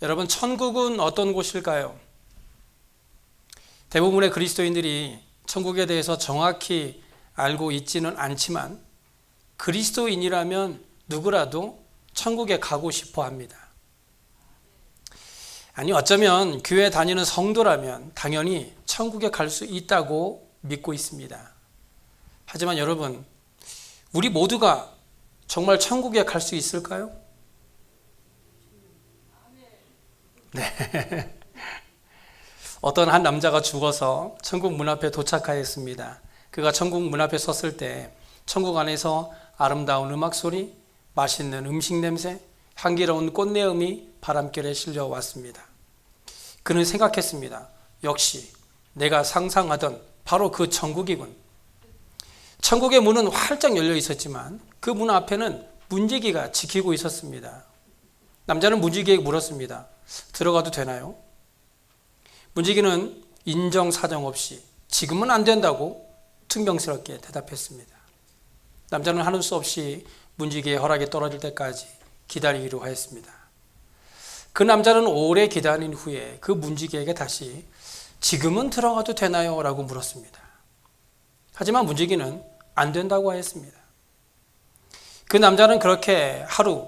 여러분, 천국은 어떤 곳일까요? 대부분의 그리스도인들이 천국에 대해서 정확히 알고 있지는 않지만 그리스도인이라면 누구라도 천국에 가고 싶어 합니다. 아니, 어쩌면 교회 다니는 성도라면 당연히 천국에 갈 수 있다고 믿고 있습니다. 하지만 여러분, 우리 모두가 정말 천국에 갈 수 있을까요? 네. 어떤 한 남자가 죽어서 천국 문 앞에 도착하였습니다. 그가 천국 문 앞에 섰을 때 천국 안에서 아름다운 음악 소리, 맛있는 음식 냄새, 향기로운 꽃내음이 바람결에 실려왔습니다. 그는 생각했습니다. 역시 내가 상상하던 바로 그 천국이군. 천국의 문은 활짝 열려 있었지만 그 문 앞에는 문지기가 지키고 있었습니다. 남자는 문지기에게 물었습니다. 들어가도 되나요? 문지기는 인정사정 없이 지금은 안 된다고 퉁명스럽게 대답했습니다. 남자는 하는 수 없이 문지기의 허락이 떨어질 때까지 기다리기로 하였습니다. 그 남자는 오래 기다린 후에 그 문지기에게 다시 지금은 들어가도 되나요? 라고 물었습니다. 하지만 문지기는 안 된다고 하였습니다. 그 남자는 그렇게 하루,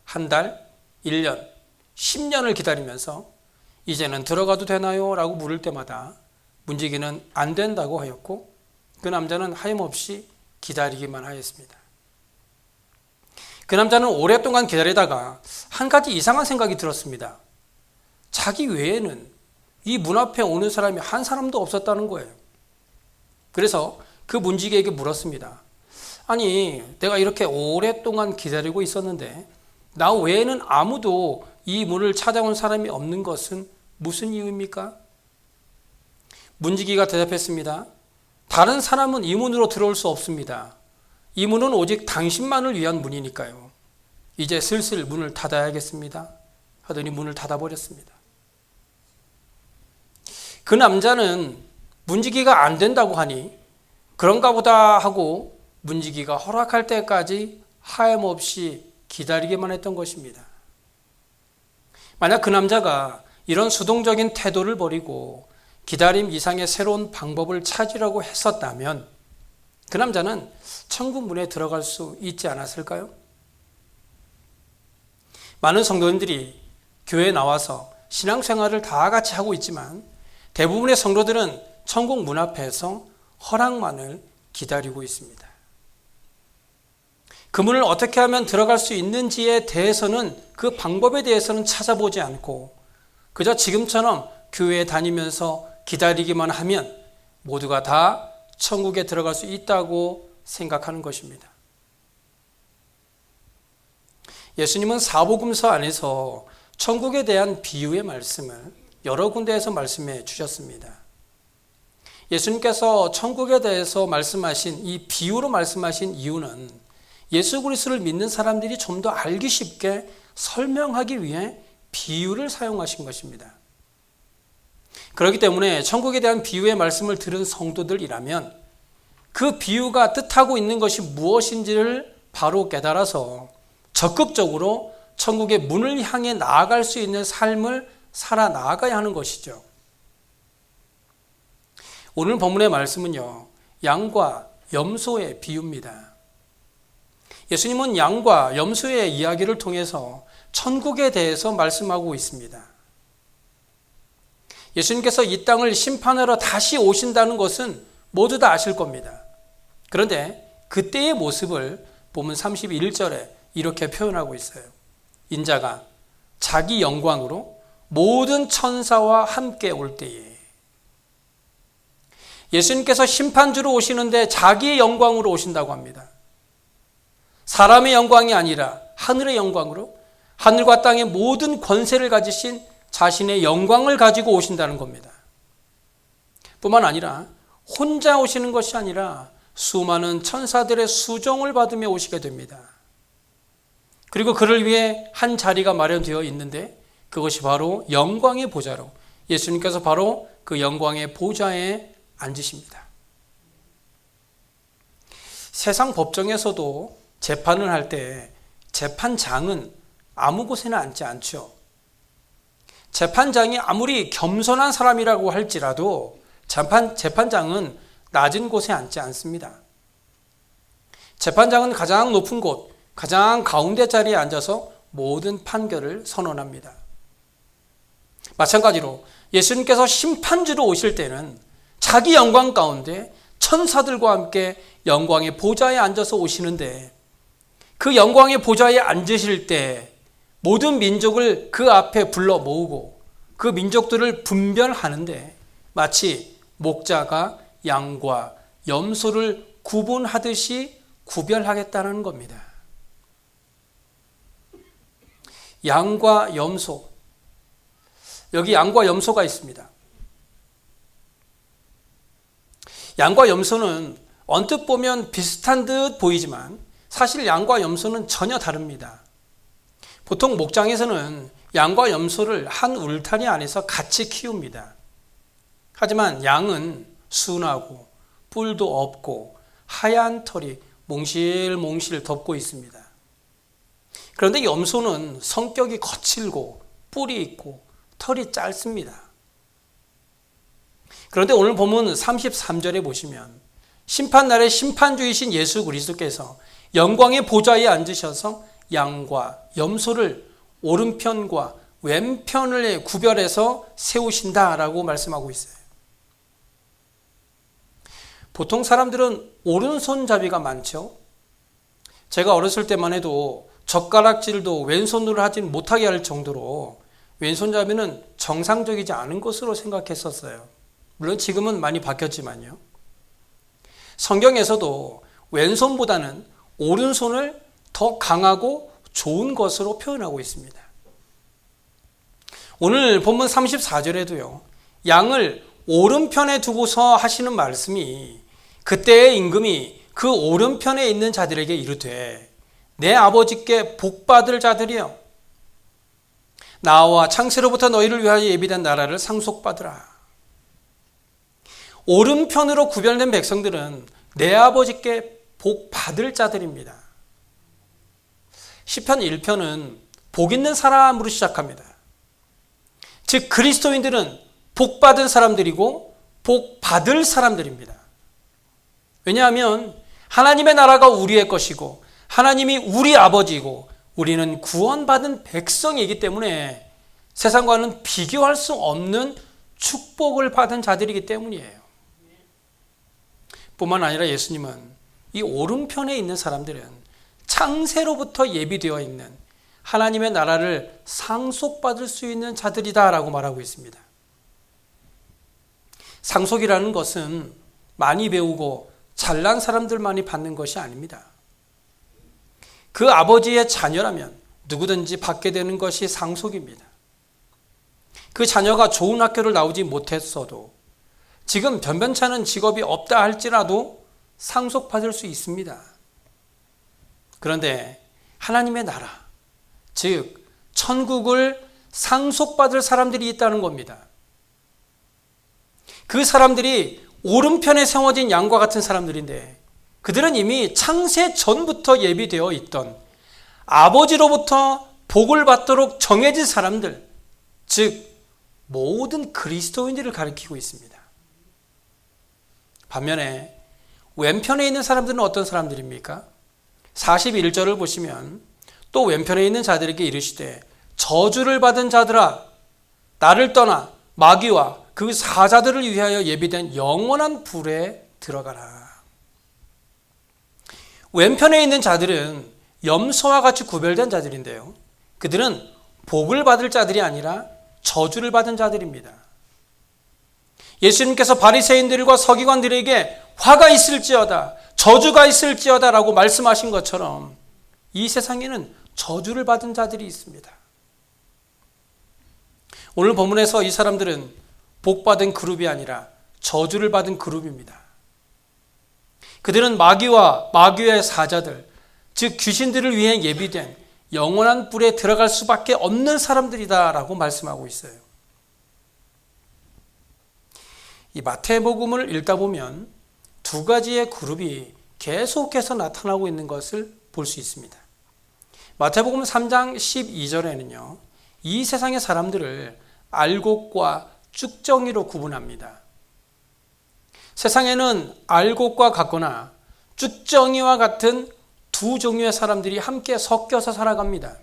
한 달, 1년, 10년을 기다리면서 이제는 들어가도 되나요? 라고 물을 때마다 문지기는 안 된다고 하였고 그 남자는 하염없이 기다리기만 하였습니다. 그 남자는 오랫동안 기다리다가 한 가지 이상한 생각이 들었습니다. 자기 외에는 이 문 앞에 오는 사람이 한 사람도 없었다는 거예요. 그래서 그 문지기에게 물었습니다. 아니, 내가 이렇게 오랫동안 기다리고 있었는데 나 외에는 아무도 이 문을 찾아온 사람이 없는 것은 무슨 이유입니까? 문지기가 대답했습니다. 다른 사람은 이 문으로 들어올 수 없습니다. 이 문은 오직 당신만을 위한 문이니까요. 이제 슬슬 문을 닫아야겠습니다. 하더니 문을 닫아버렸습니다. 그 남자는 문지기가 안 된다고 하니 그런가 보다 하고 문지기가 허락할 때까지 하염없이 기다리기만 했던 것입니다. 만약 그 남자가 이런 수동적인 태도를 버리고 기다림 이상의 새로운 방법을 찾으려고 했었다면 그 남자는 천국 문에 들어갈 수 있지 않았을까요? 많은 성도님들이 교회에 나와서 신앙생활을 다 같이 하고 있지만 대부분의 성도들은 천국 문 앞에서 허락만을 기다리고 있습니다. 그 문을 어떻게 하면 들어갈 수 있는지에 대해서는 그 방법에 대해서는 찾아보지 않고 그저 지금처럼 교회에 다니면서 기다리기만 하면 모두가 다 천국에 들어갈 수 있다고 생각하는 것입니다. 예수님은 사복음서 안에서 천국에 대한 비유의 말씀을 여러 군데에서 말씀해 주셨습니다. 예수님께서 천국에 대해서 말씀하신 이 비유로 말씀하신 이유는 예수 그리스도를 믿는 사람들이 좀 더 알기 쉽게 설명하기 위해 비유를 사용하신 것입니다. 그렇기 때문에 천국에 대한 비유의 말씀을 들은 성도들이라면 그 비유가 뜻하고 있는 것이 무엇인지를 바로 깨달아서 적극적으로 천국의 문을 향해 나아갈 수 있는 삶을 살아 나아가야 하는 것이죠. 오늘 본문의 말씀은요, 양과 염소의 비유입니다. 예수님은 양과 염소의 이야기를 통해서 천국에 대해서 말씀하고 있습니다. 예수님께서 이 땅을 심판하러 다시 오신다는 것은 모두 다 아실 겁니다. 그런데 그때의 모습을 본문 31절에 이렇게 표현하고 있어요. 인자가 자기 영광으로 모든 천사와 함께 올 때에. 예수님께서 심판주로 오시는데 자기의 영광으로 오신다고 합니다. 사람의 영광이 아니라 하늘의 영광으로 하늘과 땅의 모든 권세를 가지신 자신의 영광을 가지고 오신다는 겁니다. 뿐만 아니라 혼자 오시는 것이 아니라 수많은 천사들의 수종을 받으며 오시게 됩니다. 그리고 그를 위해 한 자리가 마련되어 있는데 그것이 바로 영광의 보좌로 예수님께서 바로 그 영광의 보좌에 앉으십니다. 세상 법정에서도 재판을 할 때 재판장은 아무 곳에나 앉지 않죠. 재판장이 아무리 겸손한 사람이라고 할지라도 재판장은 낮은 곳에 앉지 않습니다. 재판장은 가장 높은 곳, 가장 가운데 자리에 앉아서 모든 판결을 선언합니다. 마찬가지로 예수님께서 심판주로 오실 때는 자기 영광 가운데 천사들과 함께 영광의 보좌에 앉아서 오시는데, 그 영광의 보좌에 앉으실 때 모든 민족을 그 앞에 불러 모으고 그 민족들을 분별하는데 마치 목자가 양과 염소를 구분하듯이 구별하겠다는 겁니다. 양과 염소, 여기 양과 염소가 있습니다. 양과 염소는 언뜻 보면 비슷한 듯 보이지만 사실 양과 염소는 전혀 다릅니다. 보통 목장에서는 양과 염소를 한 울타리 안에서 같이 키웁니다. 하지만 양은 순하고 뿔도 없고 하얀 털이 몽실몽실 덮고 있습니다. 그런데 염소는 성격이 거칠고 뿔이 있고 털이 짧습니다. 그런데 오늘 본문 33절에 보시면 심판날의 심판주이신 예수 그리스도께서 영광의 보좌에 앉으셔서 양과 염소를 오른편과 왼편을 구별해서 세우신다라고 말씀하고 있어요. 보통 사람들은 오른손잡이가 많죠. 제가 어렸을 때만 해도 젓가락질도 왼손으로 하지 못하게 할 정도로 왼손잡이는 정상적이지 않은 것으로 생각했었어요. 물론 지금은 많이 바뀌었지만요. 성경에서도 왼손보다는 오른손을 더 강하고 좋은 것으로 표현하고 있습니다. 오늘 본문 34절에도요. 양을 오른편에 두고서 하시는 말씀이 그때의 임금이 그 오른편에 있는 자들에게 이르되 내 아버지께 복받을 자들이여 나와 창세로부터 너희를 위하여 예비된 나라를 상속받으라. 오른편으로 구별된 백성들은 내 아버지께 복받을 자들입니다. 시편 1편은 복 있는 사람으로 시작합니다. 즉 그리스도인들은 복받은 사람들이고 복받을 사람들입니다. 왜냐하면 하나님의 나라가 우리의 것이고 하나님이 우리 아버지이고 우리는 구원받은 백성이기 때문에 세상과는 비교할 수 없는 축복을 받은 자들이기 때문이에요. 뿐만 아니라 예수님은 이 오른편에 있는 사람들은 창세로부터 예비되어 있는 하나님의 나라를 상속받을 수 있는 자들이다라고 말하고 있습니다. 상속이라는 것은 많이 배우고 잘난 사람들만이 받는 것이 아닙니다. 그 아버지의 자녀라면 누구든지 받게 되는 것이 상속입니다. 그 자녀가 좋은 학교를 나오지 못했어도 지금 변변찮은 직업이 없다 할지라도 상속받을 수 있습니다. 그런데 하나님의 나라, 즉 천국을 상속받을 사람들이 있다는 겁니다. 그 사람들이 오른편에 세워진 양과 같은 사람들인데 그들은 이미 창세 전부터 예비되어 있던 아버지로부터 복을 받도록 정해진 사람들, 즉 모든 그리스도인들을 가리키고 있습니다. 반면에 왼편에 있는 사람들은 어떤 사람들입니까? 41절을 보시면 또 왼편에 있는 자들에게 이르시되 저주를 받은 자들아 나를 떠나 마귀와 그 사자들을 위하여 예비된 영원한 불에 들어가라. 왼편에 있는 자들은 염소와 같이 구별된 자들인데요. 그들은 복을 받을 자들이 아니라 저주를 받은 자들입니다. 예수님께서 바리새인들과 서기관들에게 화가 있을지어다, 저주가 있을지어다 라고 말씀하신 것처럼 이 세상에는 저주를 받은 자들이 있습니다. 오늘 본문에서 이 사람들은 복받은 그룹이 아니라 저주를 받은 그룹입니다. 그들은 마귀와 마귀의 사자들, 즉 귀신들을 위해 예비된 영원한 불에 들어갈 수밖에 없는 사람들이다라고 말씀하고 있어요. 이 마태복음을 읽다 보면 두 가지의 그룹이 계속해서 나타나고 있는 것을 볼 수 있습니다. 마태복음 3장 12절에는요. 이 세상의 사람들을 알곡과 쭉정이로 구분합니다. 세상에는 알곡과 같거나 쭉정이와 같은 두 종류의 사람들이 함께 섞여서 살아갑니다.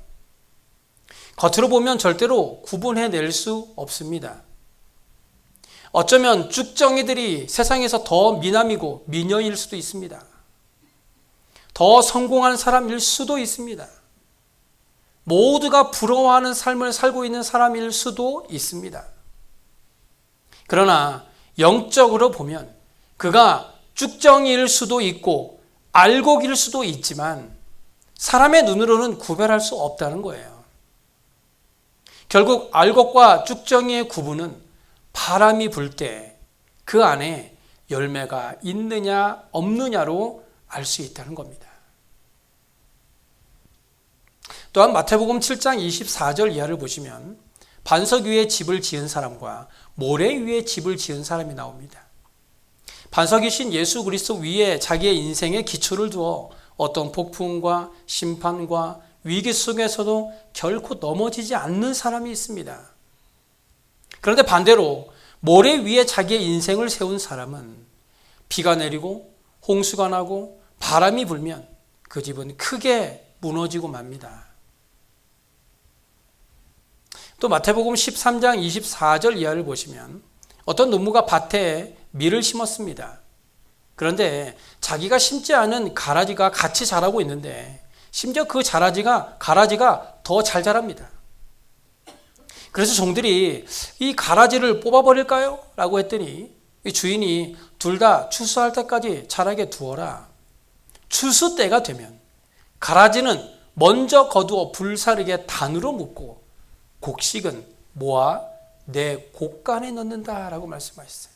겉으로 보면 절대로 구분해낼 수 없습니다. 어쩌면 쭉정이들이 세상에서 더 미남이고 미녀일 수도 있습니다. 더 성공한 사람일 수도 있습니다. 모두가 부러워하는 삶을 살고 있는 사람일 수도 있습니다. 그러나 영적으로 보면 그가 쭉정이일 수도 있고 알곡일 수도 있지만 사람의 눈으로는 구별할 수 없다는 거예요. 결국 알곡과 쭉정이의 구분은 바람이 불 때 그 안에 열매가 있느냐 없느냐로 알 수 있다는 겁니다. 또한 마태복음 7장 24절 이하를 보시면 반석 위에 집을 지은 사람과 모래 위에 집을 지은 사람이 나옵니다. 반석이신 예수 그리스도 위에 자기의 인생의 기초를 두어 어떤 폭풍과 심판과 위기 속에서도 결코 넘어지지 않는 사람이 있습니다. 그런데 반대로 모래 위에 자기의 인생을 세운 사람은 비가 내리고 홍수가 나고 바람이 불면 그 집은 크게 무너지고 맙니다. 또 마태복음 13장 24절 이하를 보시면 어떤 농부가 밭에 밀을 심었습니다. 그런데 자기가 심지 않은 가라지가 같이 자라고 있는데 심지어 그 가라지가 더 잘 자랍니다. 그래서 종들이 이 가라지를 뽑아버릴까요? 라고 했더니 이 주인이 둘 다 추수할 때까지 자라게 두어라. 추수 때가 되면 가라지는 먼저 거두어 불사르게 단으로 묶고 곡식은 모아 내 곡간에 넣는다라고 말씀하셨어요.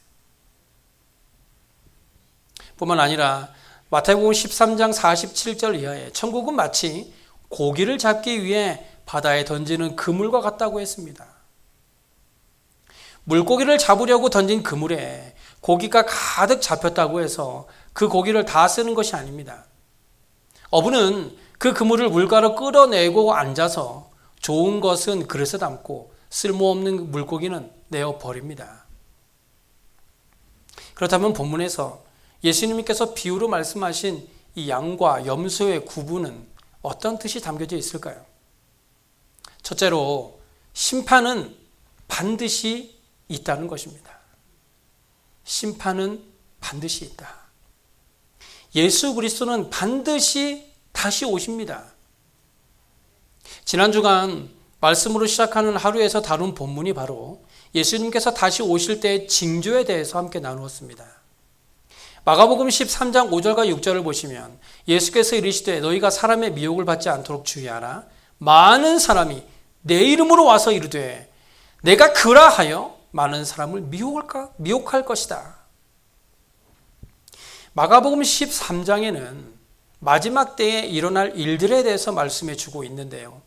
뿐만 아니라 마태복음 13장 47절 이하에 천국은 마치 고기를 잡기 위해 바다에 던지는 그물과 같다고 했습니다. 물고기를 잡으려고 던진 그물에 고기가 가득 잡혔다고 해서 그 고기를 다 쓰는 것이 아닙니다. 어부는 그 그물을 물가로 끌어내고 앉아서 좋은 것은 그릇에 담고 쓸모없는 물고기는 내어버립니다. 그렇다면 본문에서 예수님께서 비유로 말씀하신 이 양과 염소의 구분은 어떤 뜻이 담겨져 있을까요? 첫째로 심판은 반드시 있다는 것입니다. 심판은 반드시 있다. 예수 그리스도는 반드시 다시 오십니다. 지난 주간 말씀으로 시작하는 하루에서 다룬 본문이 바로 예수님께서 다시 오실 때의 징조에 대해서 함께 나누었습니다. 마가복음 13장 5절과 6절을 보시면 예수께서 이르시되 너희가 사람의 미혹을 받지 않도록 주의하라. 많은 사람이 내 이름으로 와서 이르되 내가 그라하여 많은 사람을 미혹할 것이다. 마가복음 13장에는 마지막 때에 일어날 일들에 대해서 말씀해 주고 있는데요.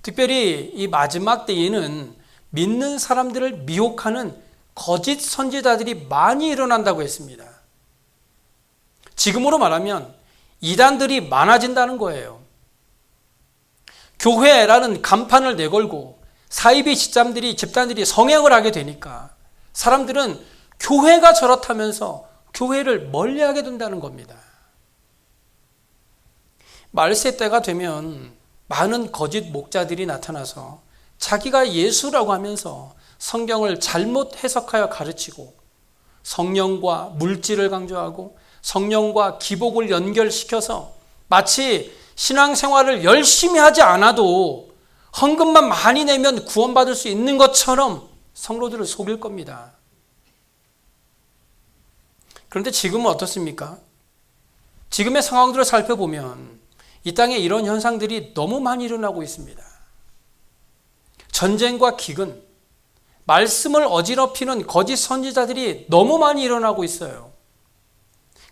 특별히 이 마지막 때에는 믿는 사람들을 미혹하는 거짓 선지자들이 많이 일어난다고 했습니다. 지금으로 말하면 이단들이 많아진다는 거예요. 교회라는 간판을 내걸고 사이비 집단들이 성행을 하게 되니까 사람들은 교회가 저렇다면서 교회를 멀리하게 된다는 겁니다. 말세 때가 되면 많은 거짓 목자들이 나타나서 자기가 예수라고 하면서 성경을 잘못 해석하여 가르치고 성령과 물질을 강조하고 성령과 기복을 연결시켜서 마치 신앙생활을 열심히 하지 않아도 헌금만 많이 내면 구원받을 수 있는 것처럼 성도들을 속일 겁니다. 그런데 지금은 어떻습니까? 지금의 상황들을 살펴보면 이 땅에 이런 현상들이 너무 많이 일어나고 있습니다. 전쟁과 기근, 말씀을 어지럽히는 거짓 선지자들이 너무 많이 일어나고 있어요.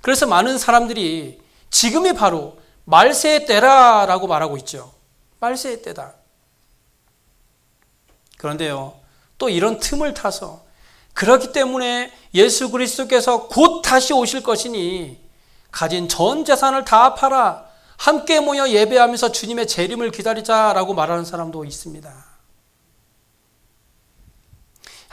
그래서 많은 사람들이 지금이 바로 말세의 때라라고 말하고 있죠. 말세의 때다. 그런데요, 또 이런 틈을 타서 그렇기 때문에 예수 그리스도께서 곧 다시 오실 것이니 가진 전 재산을 다 팔아 함께 모여 예배하면서 주님의 재림을 기다리자라고 말하는 사람도 있습니다.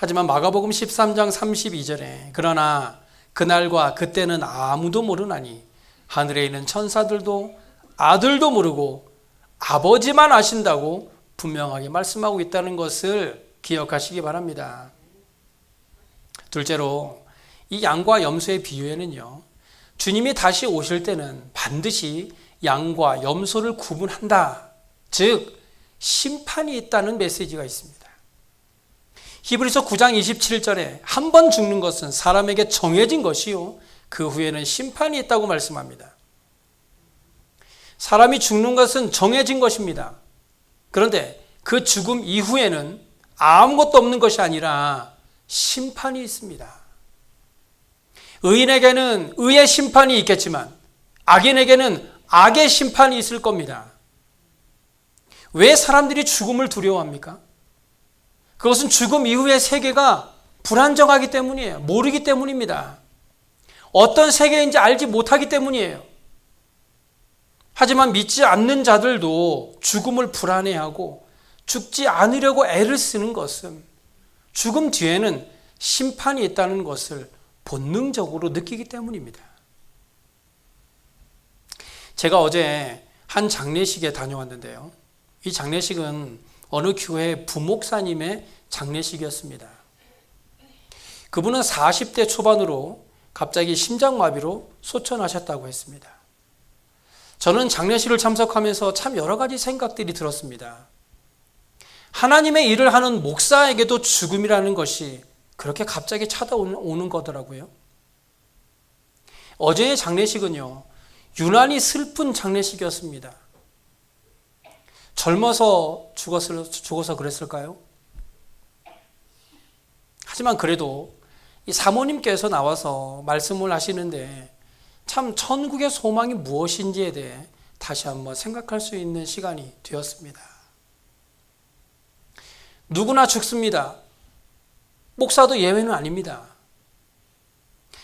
하지만 마가복음 13장 32절에 그러나 그날과 그때는 아무도 모르나니 하늘에 있는 천사들도 아들도 모르고 아버지만 아신다고 분명하게 말씀하고 있다는 것을 기억하시기 바랍니다. 둘째로 이 양과 염소의 비유에는요, 주님이 다시 오실 때는 반드시 양과 염소를 구분한다, 즉 심판이 있다는 메시지가 있습니다. 히브리서 9장 27절에 한 번 죽는 것은 사람에게 정해진 것이요 그 후에는 심판이 있다고 말씀합니다. 사람이 죽는 것은 정해진 것입니다. 그런데 그 죽음 이후에는 아무것도 없는 것이 아니라 심판이 있습니다. 의인에게는 의의 심판이 있겠지만 악인에게는 악의 심판이 있을 겁니다. 왜 사람들이 죽음을 두려워합니까? 그것은 죽음 이후의 세계가 불안정하기 때문이에요. 모르기 때문입니다. 어떤 세계인지 알지 못하기 때문이에요. 하지만 믿지 않는 자들도 죽음을 불안해하고 죽지 않으려고 애를 쓰는 것은 죽음 뒤에는 심판이 있다는 것을 본능적으로 느끼기 때문입니다. 제가 어제 한 장례식에 다녀왔는데요. 이 장례식은 어느 교회 부목사님의 장례식이었습니다. 그분은 40대 초반으로 갑자기 심장마비로 소천하셨다고 했습니다. 저는 장례식을 참석하면서 참 여러 가지 생각들이 들었습니다. 하나님의 일을 하는 목사에게도 죽음이라는 것이 그렇게 갑자기 찾아오는 거더라고요. 어제의 장례식은요, 유난히 슬픈 장례식이었습니다. 젊어서 죽어서 그랬을까요? 하지만 그래도 이 사모님께서 나와서 말씀을 하시는데 참 천국의 소망이 무엇인지에 대해 다시 한번 생각할 수 있는 시간이 되었습니다. 누구나 죽습니다. 목사도 예외는 아닙니다.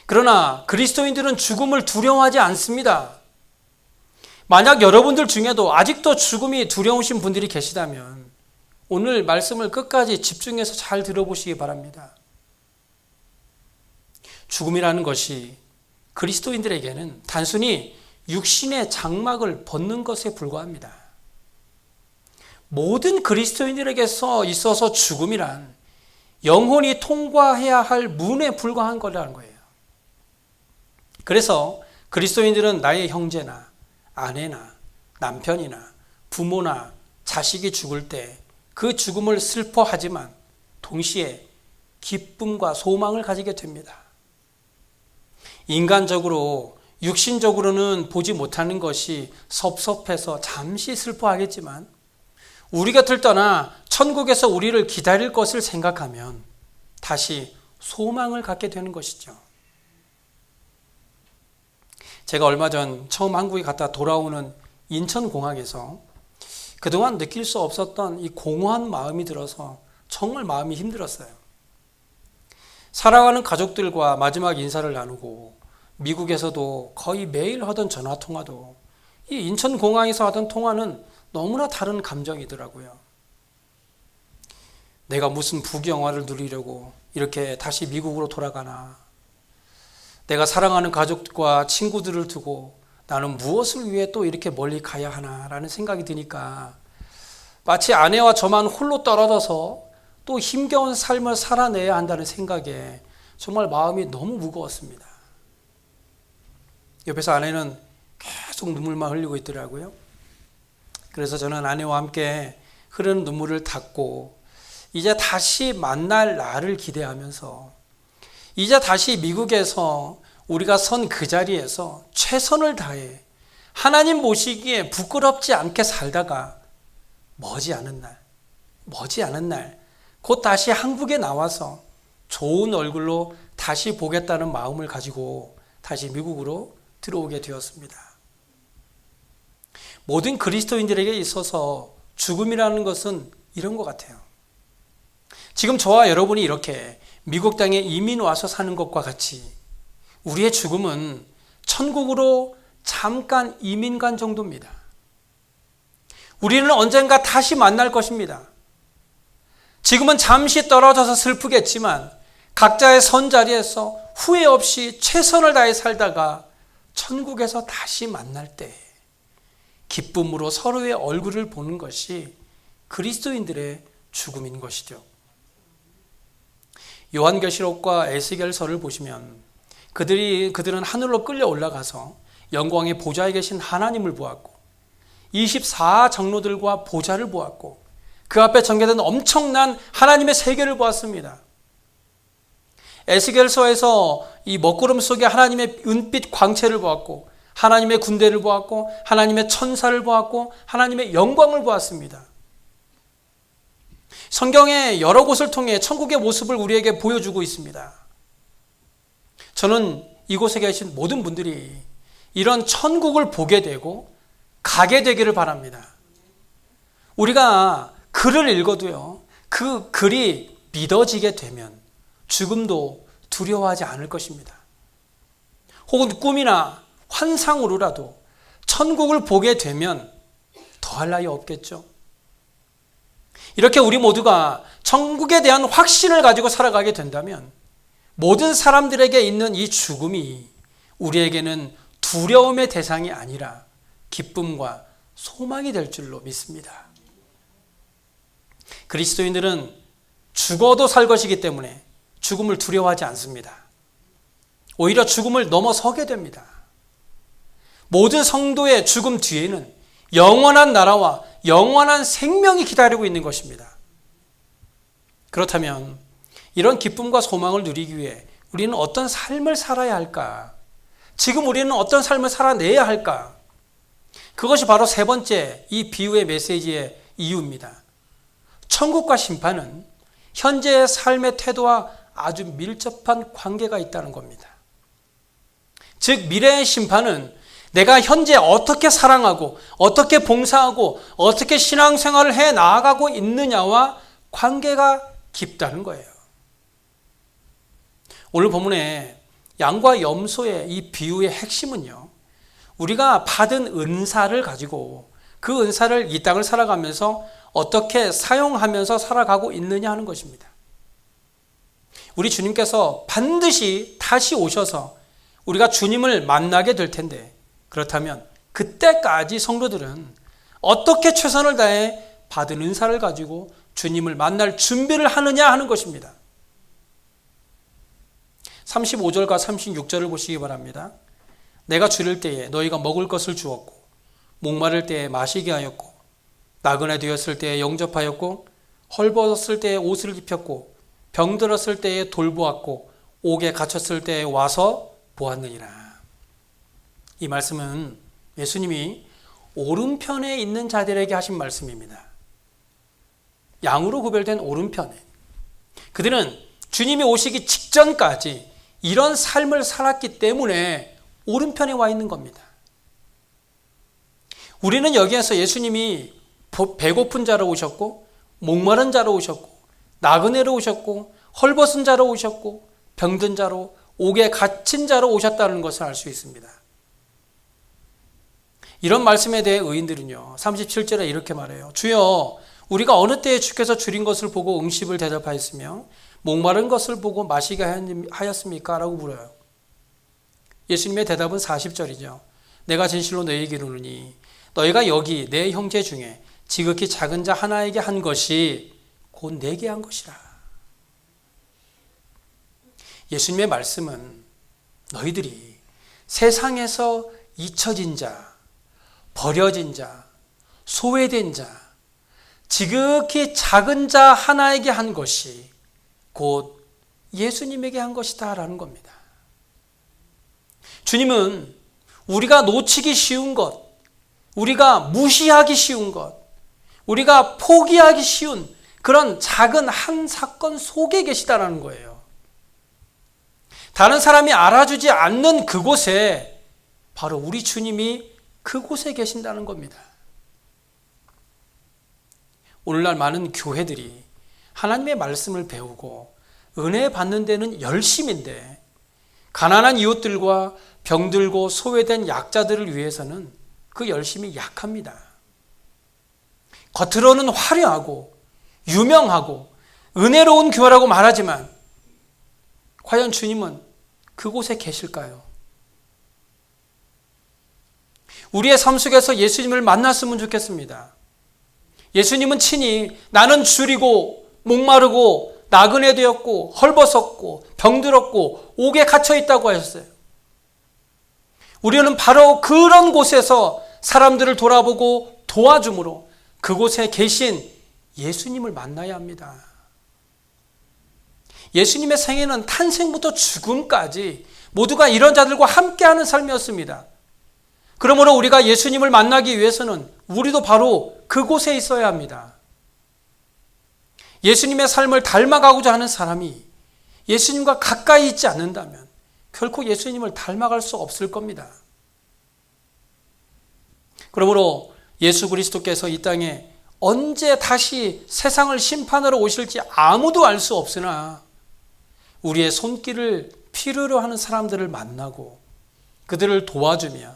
그러나 그리스도인들은 죽음을 두려워하지 않습니다. 만약 여러분들 중에도 아직도 죽음이 두려우신 분들이 계시다면 오늘 말씀을 끝까지 집중해서 잘 들어보시기 바랍니다. 죽음이라는 것이 그리스도인들에게는 단순히 육신의 장막을 벗는 것에 불과합니다. 모든 그리스도인들에게서 있어서 죽음이란 영혼이 통과해야 할 문에 불과한 거라는 거예요. 그래서 그리스도인들은 나의 형제나 아내나 남편이나 부모나 자식이 죽을 때 그 죽음을 슬퍼하지만 동시에 기쁨과 소망을 가지게 됩니다. 인간적으로 육신적으로는 보지 못하는 것이 섭섭해서 잠시 슬퍼하겠지만 우리 곁을 떠나 천국에서 우리를 기다릴 것을 생각하면 다시 소망을 갖게 되는 것이죠. 제가 얼마 전 처음 한국에 갔다 돌아오는 인천공항에서 그동안 느낄 수 없었던 이 공허한 마음이 들어서 정말 마음이 힘들었어요. 사랑하는 가족들과 마지막 인사를 나누고 미국에서도 거의 매일 하던 전화 통화도 이 인천공항에서 하던 통화는 너무나 다른 감정이더라고요. 내가 무슨 부귀영화를 누리려고 이렇게 다시 미국으로 돌아가나. 내가 사랑하는 가족과 친구들을 두고 나는 무엇을 위해 또 이렇게 멀리 가야 하나라는 생각이 드니까 마치 아내와 저만 홀로 떨어져서 또 힘겨운 삶을 살아내야 한다는 생각에 정말 마음이 너무 무거웠습니다. 옆에서 아내는 계속 눈물만 흘리고 있더라고요. 그래서 저는 아내와 함께 흐르는 눈물을 닦고 이제 다시 만날 날을 기대하면서 이제 다시 미국에서 우리가 선 그 자리에서 최선을 다해 하나님 모시기에 부끄럽지 않게 살다가 머지않은 날 곧 다시 한국에 나와서 좋은 얼굴로 다시 보겠다는 마음을 가지고 다시 미국으로 들어오게 되었습니다. 모든 그리스도인들에게 있어서 죽음이라는 것은 이런 것 같아요. 지금 저와 여러분이 이렇게 미국 땅에 이민 와서 사는 것과 같이 우리의 죽음은 천국으로 잠깐 이민 간 정도입니다. 우리는 언젠가 다시 만날 것입니다. 지금은 잠시 떨어져서 슬프겠지만 각자의 선 자리에서 후회 없이 최선을 다해 살다가 천국에서 다시 만날 때 기쁨으로 서로의 얼굴을 보는 것이 그리스도인들의 죽음인 것이죠. 요한계시록과 에스겔서를 보시면 그들은 하늘로 끌려 올라가서 영광의 보좌에 계신 하나님을 보았고 24장로들과 보좌를 보았고 그 앞에 전개된 엄청난 하나님의 세계를 보았습니다. 에스겔서에서 이 먹구름 속에 하나님의 은빛 광채를 보았고 하나님의 군대를 보았고 하나님의 천사를 보았고 하나님의 영광을 보았습니다. 성경의 여러 곳을 통해 천국의 모습을 우리에게 보여주고 있습니다. 저는 이곳에 계신 모든 분들이 이런 천국을 보게 되고 가게 되기를 바랍니다. 우리가 글을 읽어도요, 그 글이 믿어지게 되면 죽음도 두려워하지 않을 것입니다. 혹은 꿈이나 환상으로라도 천국을 보게 되면 더할 나위 없겠죠. 이렇게 우리 모두가 천국에 대한 확신을 가지고 살아가게 된다면 모든 사람들에게 있는 이 죽음이 우리에게는 두려움의 대상이 아니라 기쁨과 소망이 될 줄로 믿습니다. 그리스도인들은 죽어도 살 것이기 때문에 죽음을 두려워하지 않습니다. 오히려 죽음을 넘어서게 됩니다. 모든 성도의 죽음 뒤에는 영원한 나라와 영원한 생명이 기다리고 있는 것입니다. 그렇다면 이런 기쁨과 소망을 누리기 위해 우리는 어떤 삶을 살아야 할까? 지금 우리는 어떤 삶을 살아내야 할까? 그것이 바로 세 번째 이 비유의 메시지의 이유입니다. 천국과 심판은 현재의 삶의 태도와 아주 밀접한 관계가 있다는 겁니다. 즉 미래의 심판은 내가 현재 어떻게 사랑하고 어떻게 봉사하고 어떻게 신앙생활을 해 나아가고 있느냐와 관계가 깊다는 거예요. 오늘 본문에 양과 염소의 이 비유의 핵심은요, 우리가 받은 은사를 가지고 그 은사를 이 땅을 살아가면서 어떻게 사용하면서 살아가고 있느냐 하는 것입니다. 우리 주님께서 반드시 다시 오셔서 우리가 주님을 만나게 될 텐데, 그렇다면 그때까지 성도들은 어떻게 최선을 다해 받은 은사를 가지고 주님을 만날 준비를 하느냐 하는 것입니다. 35절과 36절을 보시기 바랍니다. 내가 줄일 때에 너희가 먹을 것을 주었고 목마를 때에 마시게 하였고 나그네 되었을 때에 영접하였고 헐벗었을 때에 옷을 입혔고 병들었을 때에 돌보았고 옥에 갇혔을 때에 와서 보았느니라. 이 말씀은 예수님이 오른편에 있는 자들에게 하신 말씀입니다. 양으로 구별된 오른편에. 그들은 주님이 오시기 직전까지 이런 삶을 살았기 때문에 오른편에 와 있는 겁니다. 우리는 여기에서 예수님이 배고픈 자로 오셨고 목마른 자로 오셨고 나그네로 오셨고 헐벗은 자로 오셨고 병든 자로 옥에 갇힌 자로 오셨다는 것을 알 수 있습니다. 이런 말씀에 대해 의인들은요 37절에 이렇게 말해요. 주여 우리가 어느 때에 주께서 줄인 것을 보고 응십을 대접하였으며 목마른 것을 보고 마시게 하였습니까? 라고 물어요. 예수님의 대답은 40절이죠. 내가 진실로 너희에게 이르노니 너희가 여기 내 형제 중에 지극히 작은 자 하나에게 한 것이 곧 내게 한 것이라. 예수님의 말씀은 너희들이 세상에서 잊혀진 자, 버려진 자, 소외된 자, 지극히 작은 자 하나에게 한 것이 곧 예수님에게 한 것이다 라는 겁니다. 주님은 우리가 놓치기 쉬운 것, 우리가 무시하기 쉬운 것, 우리가 포기하기 쉬운 그런 작은 한 사건 속에 계시다라는 거예요. 다른 사람이 알아주지 않는 그곳에 바로 우리 주님이 그곳에 계신다는 겁니다. 오늘날 많은 교회들이 하나님의 말씀을 배우고 은혜 받는 데는 열심인데 가난한 이웃들과 병들고 소외된 약자들을 위해서는 그 열심이 약합니다. 겉으로는 화려하고 유명하고 은혜로운 교회라고 말하지만 과연 주님은 그곳에 계실까요? 우리의 삶 속에서 예수님을 만났으면 좋겠습니다. 예수님은 친히 나는 줄이고 목마르고 나그네 되었고 헐벗었고 병들었고 옥에 갇혀 있다고 하셨어요. 우리는 바로 그런 곳에서 사람들을 돌아보고 도와줌으로 그곳에 계신 예수님을 만나야 합니다. 예수님의 생애는 탄생부터 죽음까지 모두가 이런 자들과 함께하는 삶이었습니다. 그러므로 우리가 예수님을 만나기 위해서는 우리도 바로 그곳에 있어야 합니다. 예수님의 삶을 닮아가고자 하는 사람이 예수님과 가까이 있지 않는다면 결코 예수님을 닮아갈 수 없을 겁니다. 그러므로 예수 그리스도께서 이 땅에 언제 다시 세상을 심판하러 오실지 아무도 알 수 없으나 우리의 손길을 필요로 하는 사람들을 만나고 그들을 도와주며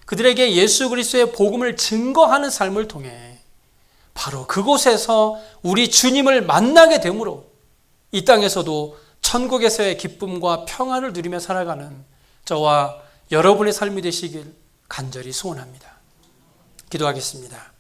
그들에게 예수 그리스도의 복음을 증거하는 삶을 통해 바로 그곳에서 우리 주님을 만나게 되므로 이 땅에서도 천국에서의 기쁨과 평안을 누리며 살아가는 저와 여러분의 삶이 되시길 간절히 소원합니다. 기도하겠습니다.